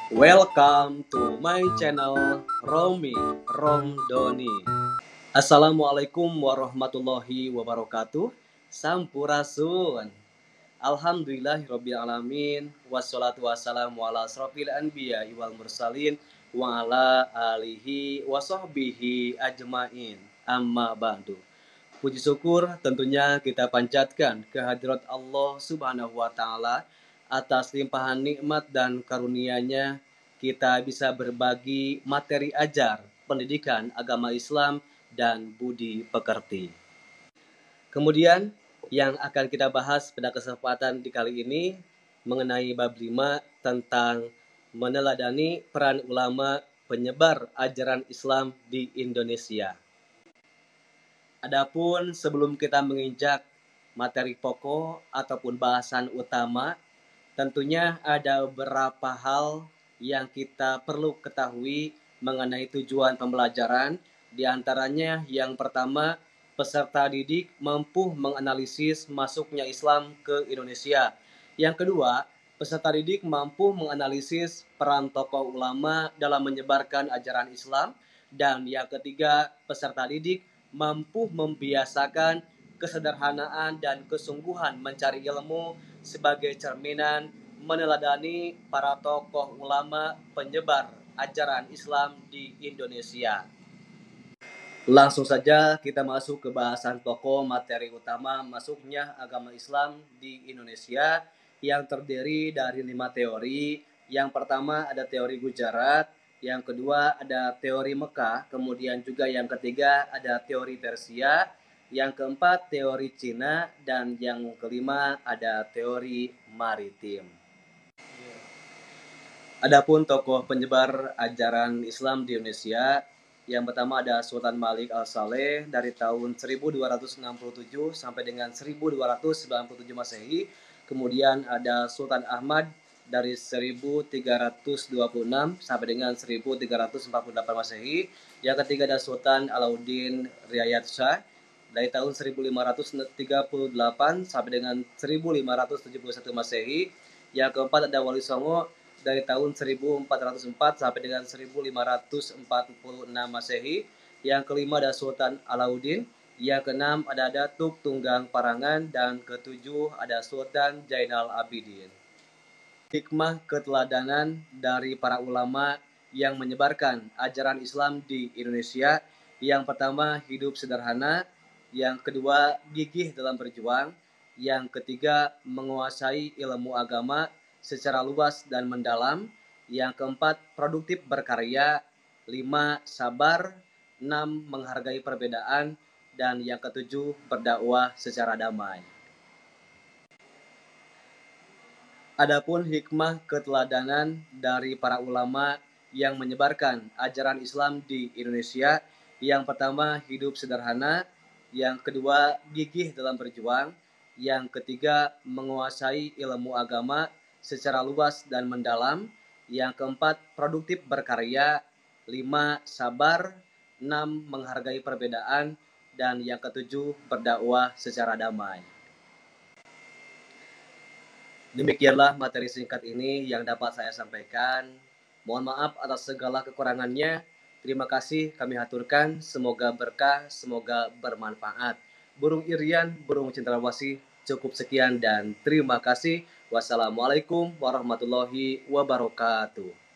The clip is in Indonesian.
Welcome to my channel Romi Romdoni. Assalamualaikum warahmatullahi wabarakatuh. Sampurasun. Alhamdulillahirrabbilalamin. Wassalatu wassalamu ala asrofil anbiya wal mursalin wa ala alihi wa sahbihi ajmain. Amma ba'du. Puji syukur tentunya kita panjatkan kehadirat Allah Subhanahu wa taala atas limpahan nikmat dan karunia-Nya kita bisa berbagi materi ajar, pendidikan agama Islam dan budi pekerti. Kemudian yang akan kita bahas pada kesempatan di kali ini mengenai bab 5 tentang meneladani peran ulama penyebar ajaran Islam di Indonesia. Adapun sebelum kita menginjak materi pokok ataupun bahasan utama, tentunya ada beberapa hal yang kita perlu ketahui mengenai tujuan pembelajaran. Di antaranya yang pertama, peserta didik mampu menganalisis masuknya Islam ke Indonesia. Yang kedua, peserta didik mampu menganalisis peran tokoh ulama dalam menyebarkan ajaran Islam. Dan yang ketiga, peserta didik mampu membiasakan kesederhanaan dan kesungguhan mencari ilmu sebagai cerminan meneladani para tokoh ulama penyebar ajaran Islam di Indonesia. Langsung saja kita masuk ke bahasan pokok materi utama masuknya agama Islam di Indonesia yang terdiri dari 5 teori. Yang pertama ada teori Gujarat, yang kedua ada teori Mekah, kemudian juga yang ketiga ada teori Persia, yang keempat teori Cina, dan yang kelima ada teori maritim. Adapun tokoh penyebar ajaran Islam di Indonesia, yang pertama ada Sultan Malik Al-Saleh dari tahun 1267 sampai dengan 1297 Masehi. Kemudian ada Sultan Ahmad dari 1326 sampai dengan 1348 Masehi. Yang ketiga ada Sultan Alauddin Riayat Shah dari tahun 1538 sampai dengan 1571 Masehi. Yang keempat ada Wali Songo dari tahun 1404 sampai dengan 1546 Masehi. Yang kelima ada Sultan Alauddin. Yang keenam ada Datuk Tunggang Parangan. Dan ketujuh ada Sultan Zainal Abidin. Hikmah keteladanan dari para ulama yang menyebarkan ajaran Islam di Indonesia. Yang pertama, hidup sederhana. Yang kedua, gigih dalam berjuang. Yang ketiga, menguasai ilmu agama secara luas dan mendalam. Yang keempat, produktif berkarya. 5, sabar. 6, menghargai perbedaan. Dan yang ketujuh, berdakwah secara damai. Adapun hikmah keteladanan dari para ulama yang menyebarkan ajaran Islam di Indonesia. Yang pertama, hidup sederhana. Yang kedua, gigih dalam berjuang. Yang ketiga, menguasai ilmu agama secara luas dan mendalam. Yang keempat, produktif berkarya. 5, sabar. 6, menghargai perbedaan. Dan yang ketujuh, berdakwah secara damai. Demikianlah materi singkat ini yang dapat saya sampaikan. Mohon maaf atas segala kekurangannya. Terima kasih kami haturkan. Semoga berkah, semoga bermanfaat. Burung Irian, burung cendrawasih, cukup sekian dan terima kasih. Wassalamualaikum warahmatullahi wabarakatuh.